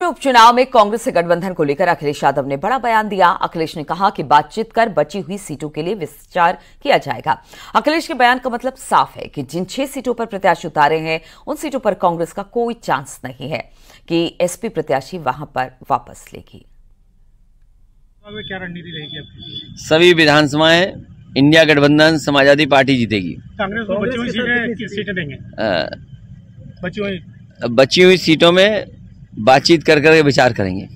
उपचुनाव में कांग्रेस से गठबंधन को लेकर अखिलेश यादव ने बड़ा बयान दिया। अखिलेश ने कहा कि बातचीत कर बची हुई सीटों के लिए विचार किया जाएगा। अखिलेश के बयान का मतलब साफ है कि जिन 6 सीटों पर प्रत्याशी उतारे हैं उन सीटों पर कांग्रेस का कोई चांस नहीं है कि एसपी प्रत्याशी वहां पर वापस लेगी। क्या रणनीति रहेगी आपकी? सभी विधानसभाएं इंडिया गठबंधन समाजवादी पार्टी जीतेगी। कांग्रेस को बची हुई सीटें देंगे। बची हुई सीटों में बातचीत कर कर विचार करेंगे।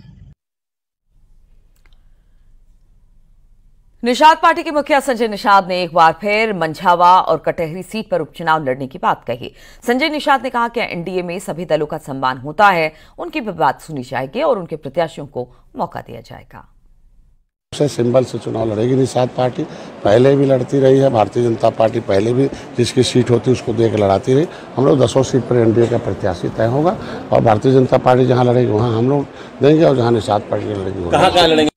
निषाद पार्टी के मुखिया संजय निषाद ने एक बार फिर मंझावा और कटहरी सीट पर उपचुनाव लड़ने की बात कही। संजय निषाद ने कहा कि एनडीए में सभी दलों का सम्मान होता है, उनकी भी बात सुनी जाएगी और उनके प्रत्याशियों को मौका दिया जाएगा। सिंबल से चुनाव लड़ेगी निषाद पार्टी, पहले भी लड़ती रही है। भारतीय जनता पार्टी पहले भी जिसकी सीट होती है उसको देख लड़ाती रही। हम लोग 10 सीट पर एनडीए का प्रत्याशी तय होगा और भारतीय जनता पार्टी जहां लड़ेगी वहां हम लोग देंगे और जहां निषाद पार्टी लड़ेगी कहां लड़ेंगे।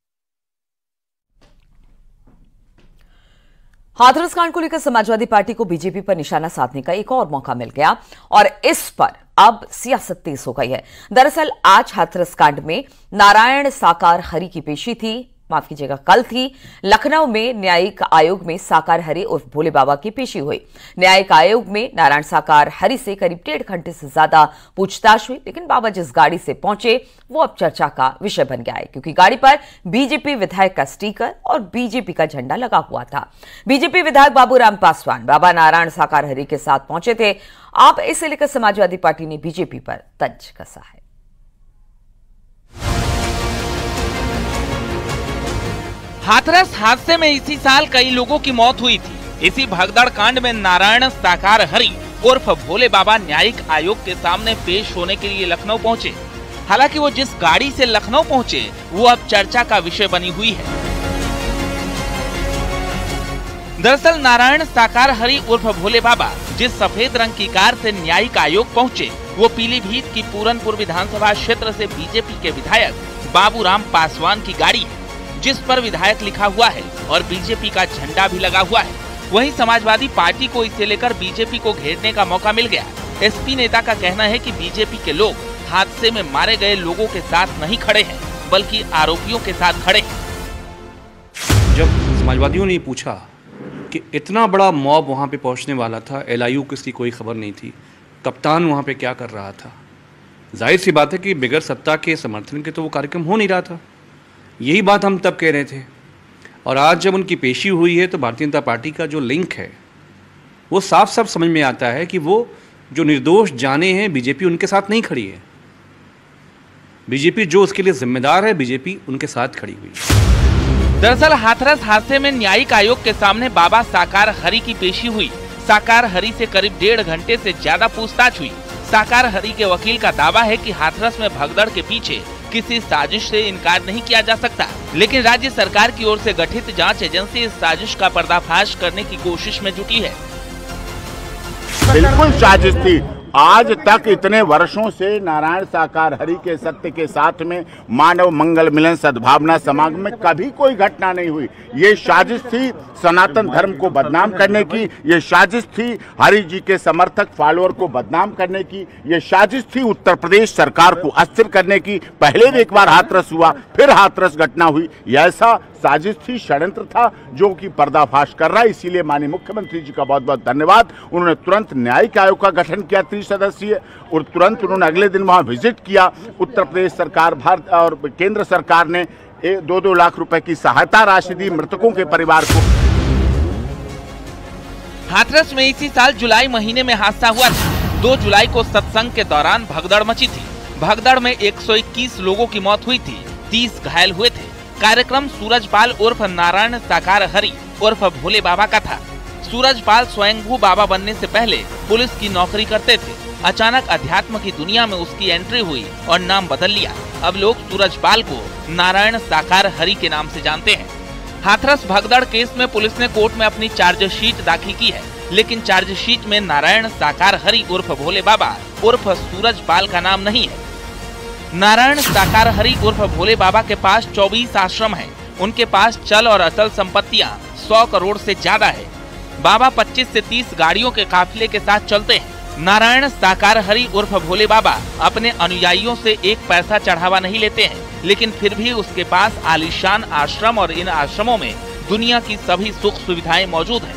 हाथरस कांड को लेकर समाजवादी पार्टी को बीजेपी पर निशाना साधने का एक और मौका मिल गया और इस पर अब सियासत तेज हो गई है। दरअसल आज हाथरस कांड में नारायण साकार हरि की पेशी थी, माफ कीजिएगा कल थी। लखनऊ में न्यायिक आयोग में साकार हरि उर्फ भोले बाबा की पेशी हुई। न्यायिक आयोग में नारायण साकार हरि से करीब 1.5 घंटे से ज्यादा पूछताछ हुई, लेकिन बाबा जिस गाड़ी से पहुंचे वो अब चर्चा का विषय बन गया है, क्योंकि गाड़ी पर बीजेपी विधायक का स्टिकर और बीजेपी का झंडा लगा हुआ था। बीजेपी विधायक बाबूराम पासवान बाबा नारायण साकार हरि के साथ पहुंचे थे। अब इसे लेकर समाजवादी पार्टी ने बीजेपी पर तंज कसा है। हाथरस हादसे में इसी साल कई लोगों की मौत हुई थी। इसी भगदड़ कांड में नारायण साकार हरि उर्फ भोले बाबा न्यायिक आयोग के सामने पेश होने के लिए लखनऊ पहुंचे। हालांकि वो जिस गाड़ी से लखनऊ पहुंचे वो अब चर्चा का विषय बनी हुई है। दरअसल नारायण साकार हरि उर्फ भोले बाबा जिस सफेद रंग की कार से न्यायिक आयोग पहुंचे वो पीलीभीत की पूरनपुर विधानसभा क्षेत्र से बीजेपी के विधायक बाबूराम पासवान की गाड़ी है, जिस पर विधायक लिखा हुआ है और बीजेपी का झंडा भी लगा हुआ है। वहीं समाजवादी पार्टी को इसे लेकर बीजेपी को घेरने का मौका मिल गया। एसपी नेता का कहना है कि बीजेपी के लोग हादसे में मारे गए लोगों के साथ नहीं खड़े हैं, बल्कि आरोपियों के साथ खड़े हैं। जब समाजवादियों ने पूछा कि इतना बड़ा मॉब वहां पे पहुंचने वाला था, एलआईयू की इसकी कोई खबर नहीं थी, कप्तान वहां पे क्या कर रहा था, जाहिर सी बात है कि बगैर सत्ता के समर्थन के तो वो कार्यक्रम हो नहीं रहा था। यही बात हम तब कह रहे थे और आज जब उनकी पेशी हुई है तो भारतीय जनता पार्टी का जो लिंक है वो साफ साफ समझ में आता है कि वो जो निर्दोष जाने हैं बीजेपी उनके साथ नहीं खड़ी है। बीजेपी जो उसके लिए जिम्मेदार है, बीजेपी उनके साथ खड़ी हुई है। दरअसल हाथरस हादसे में न्यायिक आयोग के सामने बाबा साकार हरि की पेशी हुई। साकार हरि से करीब 1.5 घंटे से ज्यादा पूछताछ हुई। साकार हरि के वकील का दावा है कि हाथरस में भगदड़ के पीछे किसी साजिश से इनकार नहीं किया जा सकता, लेकिन राज्य सरकार की ओर से गठित जांच एजेंसी इस साजिश का पर्दाफाश करने की कोशिश में जुटी है। बिल्कुल साजिश थी। आज तक इतने वर्षों से नारायण साकार हरि के सत्य के साथ में मानव मंगल मिलन सद्भावना समागम में कभी कोई घटना नहीं हुई। ये साजिश थी सनातन धर्म को बदनाम करने की, ये साजिश थी हरि जी के समर्थक फॉलोअर को बदनाम करने की, ये साजिश थी उत्तर प्रदेश सरकार को अस्थिर करने की। पहले भी एक बार हाथरस हुआ, फिर हाथरस घटना हुई। ऐसा साजिश थी, षड्यंत्र था जो कि पर्दाफाश कर रहा है। इसीलिए माननीय मुख्यमंत्री जी का बहुत बहुत धन्यवाद। उन्होंने तुरंत न्यायिक आयोग का गठन किया 30 सदस्यीय और तुरंत उन्होंने अगले दिन वहां विजिट किया। उत्तर प्रदेश सरकार, भारत और केंद्र सरकार ने 2-2 लाख रुपए की सहायता राशि दी मृतकों के परिवार को। हाथरस में इसी साल जुलाई महीने में हादसा हुआ था। 2 जुलाई को सत्संग के दौरान भगदड़ मची थी। भगदड़ में 121 लोगों की मौत हुई थी, 30 घायल हुए थे। कार्यक्रम सूरजपाल उर्फ नारायण साकार हरि उर्फ भोले बाबा का था। सूरजपाल स्वयंभू बाबा बनने से पहले पुलिस की नौकरी करते थे। अचानक अध्यात्म की दुनिया में उसकी एंट्री हुई और नाम बदल लिया। अब लोग सूरजपाल को नारायण साकार हरि के नाम से जानते हैं। हाथरस भगदड़ केस में पुलिस ने कोर्ट में अपनी चार्जशीट दाखिल की है, लेकिन चार्जशीट में नारायण साकार हरि उर्फ भोले बाबा उर्फ सूरजपाल का नाम नहीं है। नारायण साकार हरि उर्फ भोले बाबा के पास 24 आश्रम हैं। उनके पास चल और अचल संपत्तियां 100 करोड़ से ज्यादा है। बाबा 25 से 30 गाड़ियों के काफिले के साथ चलते हैं। नारायण साकार हरि उर्फ भोले बाबा अपने अनुयायियों से एक पैसा चढ़ावा नहीं लेते हैं, लेकिन फिर भी उसके पास आलीशान आश्रम और इन आश्रमों में दुनिया की सभी सुख सुविधाएं मौजूद हैं।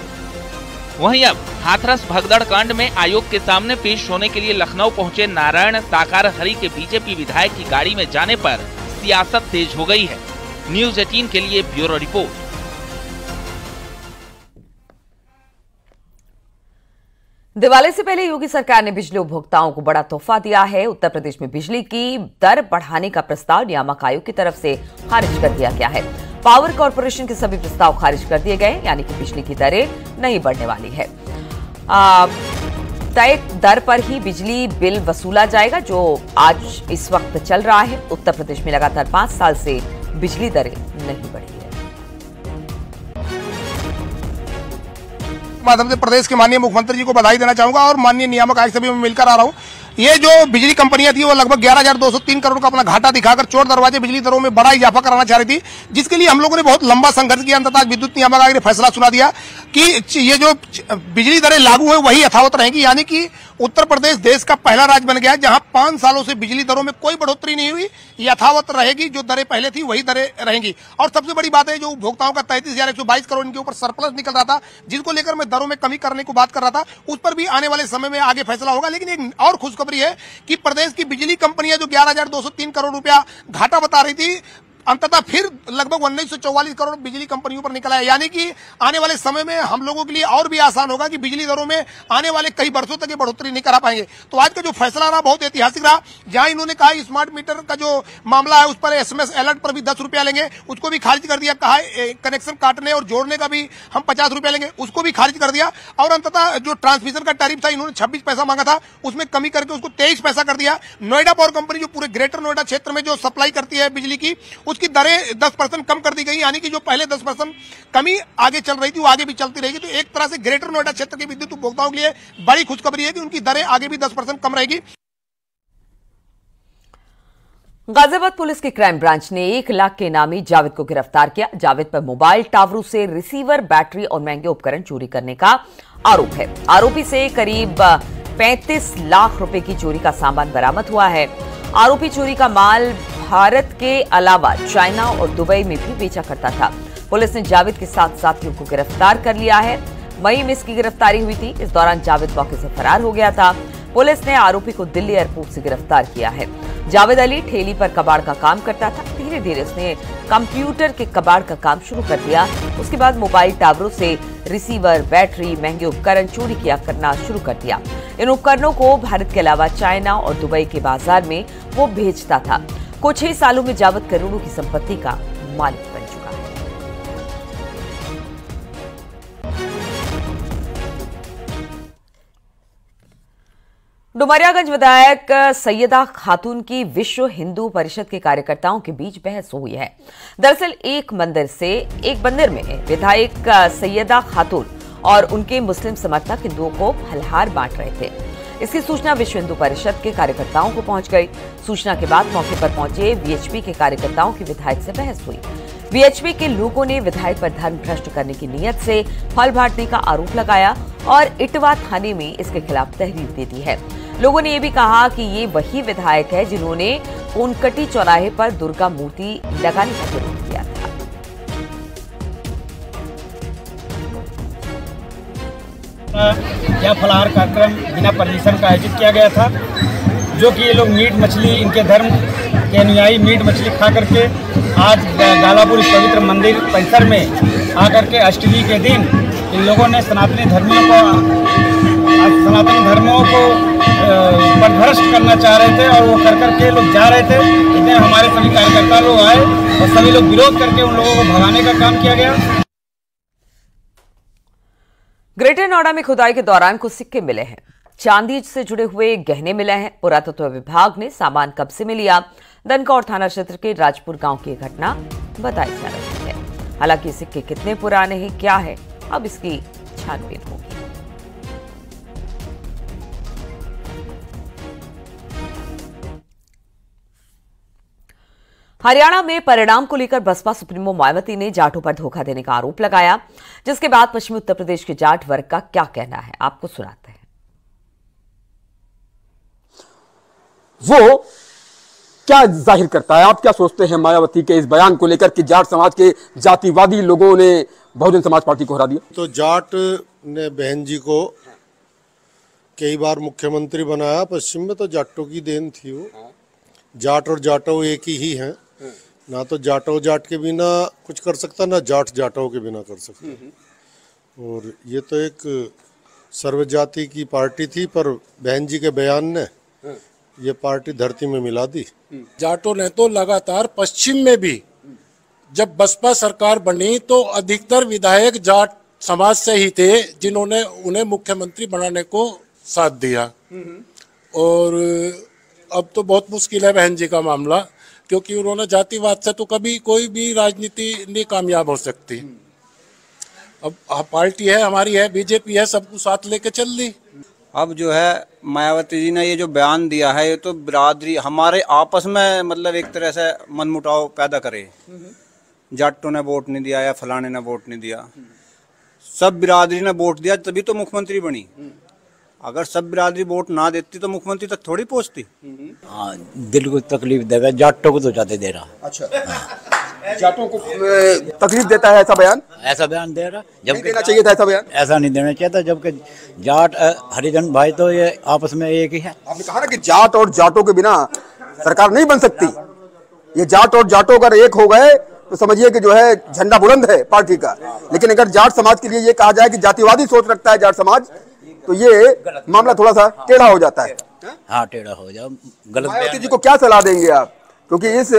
वहीं अब हाथरस भगदड़ कांड में आयोग के सामने पेश होने के लिए लखनऊ पहुंचे नारायण साकार हरि के बीजेपी विधायक की गाड़ी में जाने पर सियासत तेज हो गई है। न्यूज 18 के लिए ब्यूरो रिपोर्ट। दिवाली से पहले योगी सरकार ने बिजली उपभोक्ताओं को बड़ा तोहफा दिया है। उत्तर प्रदेश में बिजली की दर बढ़ाने का प्रस्ताव नियामक आयोग की तरफ से खारिज कर दिया गया है। पावर कॉर्पोरेशन के सभी प्रस्ताव खारिज कर दिए गए, यानी कि बिजली की दरें नहीं बढ़ने वाली है। तय दर पर ही बिजली बिल वसूला जाएगा, जो आज इस वक्त चल रहा है। उत्तर प्रदेश में लगातार 5 साल से बिजली दरें नहीं बढ़ी है। माध्यम से प्रदेश के माननीय मुख्यमंत्री जी को बधाई देना चाहूंगा और माननीय नियामक आयोग से भी मैं मिलकर आ रहा हूं। ये जो बिजली कंपनियां थी वो लगभग 11,203 करोड़ का अपना घाटा दिखाकर चोर दरवाजे बिजली दरों में बड़ा इजाफा कराना चाह रही थी, जिसके लिए हम लोगों ने बहुत लंबा संघर्ष किया। अंततः विद्युत नियामक आयोग ने फैसला सुना दिया कि ये जो बिजली दरें लागू है वही यथावत रहेंगी, यानी कि उत्तर प्रदेश देश का पहला राज्य बन गया है जहां 5 सालों से बिजली दरों में कोई बढ़ोतरी नहीं हुई, यथावत रहेगी। जो दरें पहले थी वही दरें रहेंगी। और सबसे बड़ी बात है, जो उपभोक्ताओं का 33,122 करोड़ इनके ऊपर सरप्लस निकल रहा था, जिसको लेकर मैं दरों में कमी करने को बात कर रहा था, उस पर भी आने वाले समय में आगे फैसला होगा। लेकिन एक और खुशखबरी है कि प्रदेश की बिजली कंपनियां जो 11,203 करोड़ रुपया घाटा बता रही थी, अंततः फिर लगभग 1944 करोड़ बिजली कंपनियों पर निकला है, यानी कि आने वाले समय में हम लोगों के लिए और भी आसान होगा कि बिजली दरों में आने वाले कई वर्षों तक ये बढ़ोतरी नहीं करा पाएंगे। तो आज का जो फैसला रहा बहुत ऐतिहासिक रहा, जहां इन्होंने कहा स्मार्ट मीटर का जो मामला है उस पर SMS अलर्ट पर भी 10 रुपया लेंगे, उसको भी खारिज कर दिया। कहा कनेक्शन काटने और जोड़ने का भी हम 50 रुपया लेंगे, उसको भी खारिज कर दिया। और अंततः जो ट्रांसमिशन का टैरिफ था इन्होंने 26 पैसा मांगा था, उसमें कमी करके उसको 23 पैसा कर दिया। नोएडा पावर कंपनी जो पूरे ग्रेटर नोएडा क्षेत्र में जो सप्लाई करती है बिजली की, उसकी दरें 10% कम कर दी गई, यानी कि जो पहले 10% कमी आगे चल रही थी वो आगे भी चलती रहेगी। तो एक तरह से ग्रेटर नोएडा क्षेत्र के विद्युत उपभोक्ताओं के लिए बड़ी खुशखबरी है कि उनकी दरें आगे भी 10% कम रहेगी। गाजियाबाद पुलिस की क्राइम ब्रांच ने 1 लाख के इनामी जावेद को गिरफ्तार किया। जावेद पर मोबाइल टावरों से रिसीवर, बैटरी और महंगे उपकरण चोरी करने का आरोप है। आरोपी से करीब 35 लाख रुपए की चोरी का सामान बरामद हुआ है। आरोपी चोरी का माल भारत के अलावा चाइना और दुबई में भी बेचा करता था। पुलिस ने जावेद के 7 साथियों को गिरफ्तार कर लिया है। मई में इसकी गिरफ्तारी हुई थी। इस दौरान जावेद मौके से फरार हो गया था। पुलिस ने आरोपी को दिल्ली एयरपोर्ट से गिरफ्तार किया है। जावेद अली ठेली पर कबाड़ का काम करता था। धीरे धीरे उसने कंप्यूटर के कबाड़ का काम शुरू कर दिया। उसके बाद मोबाइल टावरों से रिसीवर, बैटरी, महंगे उपकरण चोरी किया करना शुरू कर दिया। इन उपकरणों को भारत के अलावा चाइना और दुबई के बाजार में वो भेजता था। कुछ ही सालों में जावेद करोड़ों की संपत्ति का मालिक बन चुका है। डुमरियागंज विधायक सैयदा खातून की विश्व हिंदू परिषद के कार्यकर्ताओं के बीच बहस हुई है। दरअसल एक मंदिर में विधायक सैयदा खातून और उनके मुस्लिम समर्थक हिंदुओं को फलहार बांट रहे थे। इसकी सूचना विश्व हिंदू परिषद के कार्यकर्ताओं को पहुंच गई। सूचना के बाद मौके पर पहुंचे वीएचपी के कार्यकर्ताओं की विधायक से बहस हुई। वीएचपी के लोगों ने विधायक पर धर्म भ्रष्ट करने की नीयत से फल बांटने का आरोप लगाया और इटवा थाने में इसके खिलाफ तहरीर दे दी है। लोगों ने यह भी कहा कि ये वही विधायक है जिन्होंने कोनकटी चौराहे पर दुर्गा मूर्ति लगाने का विरोध किया था। यह फलाहार कार्यक्रम बिना परमिशन का आयोजित किया गया था, जो कि ये लोग मीट मछली, इनके धर्म के अनुयायी मीट मछली खा करके आज गालापुर इस पवित्र मंदिर परिसर में आकर के अष्टमी के दिन इन लोगों ने सनातनी धर्मों को पदभ्रष्ट करना चाह रहे थे और वो कर करके लोग जा रहे थे। इसमें हमारे सभी कार्यकर्ता लोग आए और सभी लोग विरोध करके उन लोगों को भगाने का काम किया गया। ग्रेटर नोएडा में खुदाई के दौरान कुछ सिक्के मिले हैं। चांदी से जुड़े हुए गहने मिले हैं। पुरातत्व विभाग ने सामान कब्जे में लिया। दनकौर थाना क्षेत्र के राजपुर गांव की घटना बताई जा रही है। हालांकि सिक्के कितने पुराने हैं, क्या है, अब इसकी छानबीन होगी। हरियाणा में परिणाम को लेकर बसपा सुप्रीमो मायावती ने जाटों पर धोखा देने का आरोप लगाया, जिसके बाद पश्चिमी उत्तर प्रदेश के जाट वर्ग का क्या कहना है, आपको सुनाते हैं। वो क्या जाहिर करता है? आप क्या सोचते हैं मायावती के इस बयान को लेकर कि जाट समाज के जातिवादी लोगों ने बहुजन समाज पार्टी को हरा दिया? तो जाट ने बहन जी को कई बार मुख्यमंत्री बनाया। पश्चिम में तो जाटों की देन थी वो। जाट और जाटो एक ही हैं। ना तो जाटो जाट के बिना कुछ कर सकता, ना जाट जाटों के बिना कर सकता। और ये तो एक सर्वजाति की पार्टी थी, पर बहन जी के बयान ने ये पार्टी धरती में मिला दी। जाटों ने तो लगातार पश्चिम में भी जब बसपा सरकार बनी तो अधिकतर विधायक जाट समाज से ही थे जिन्होंने उन्हें मुख्यमंत्री बनाने को साथ दिया। और अब तो बहुत मुश्किल है बहन जी का मामला, क्योंकि उन्होंने जातिवाद से तो कभी कोई भी राजनीति नहीं कामयाब हो सकती। अब पार्टी है, हमारी है, बीजेपी है, सबको साथ लेके चल दी। अब जो है मायावती जी ने ये जो बयान दिया है, ये तो बिरादरी हमारे आपस में मतलब एक तरह से मनमुटाव पैदा करे। जाटों ने वोट नहीं दिया या फलाने ने वोट नहीं दिया, सब बिरादरी ने वोट दिया तभी तो मुख्यमंत्री बनी। अगर सब बिरादरी वोट ना देती तो मुख्यमंत्री तक थोड़ी पहुंचती। हाँ, दिल को तकलीफ देगा, जाटों को तो ज्यादा दे रहा। अच्छा, जाटों को तकलीफ देता है ऐसा बयान? ऐसा बयान दे रहा, जब देना चाहिए था ऐसा बयान। ऐसा नहीं देना चाहिए था, जबकि जाट हरिजन भाई तो ये आपस में एक ही है। आपने कहा ना कि जाट और जाटों के बिना सरकार नहीं बन सकती। ये जाट और जाटों अगर एक हो गए तो समझिए कि जो है झंडा बुलंद है पार्टी का। लेकिन अगर जाट समाज के लिए ये कहा जाए कि जातिवादी सोच रखता है जाट समाज, तो ये मामला थोड़ा सा टेढ़ा हो जाता है। हाँ, टेढ़ा हो जाओ, गलत। मायावती जी को क्या सलाह देंगे आप, क्योंकि इस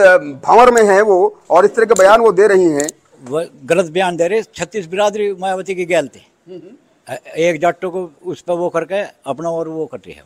भंवर में है वो और इस तरह के बयान वो दे रही हैं? वो गलत बयान दे रहे। 36 बिरादरी मायावती की गैल थी, एक जाटों को उस पर वो करके अपना और वो करती है।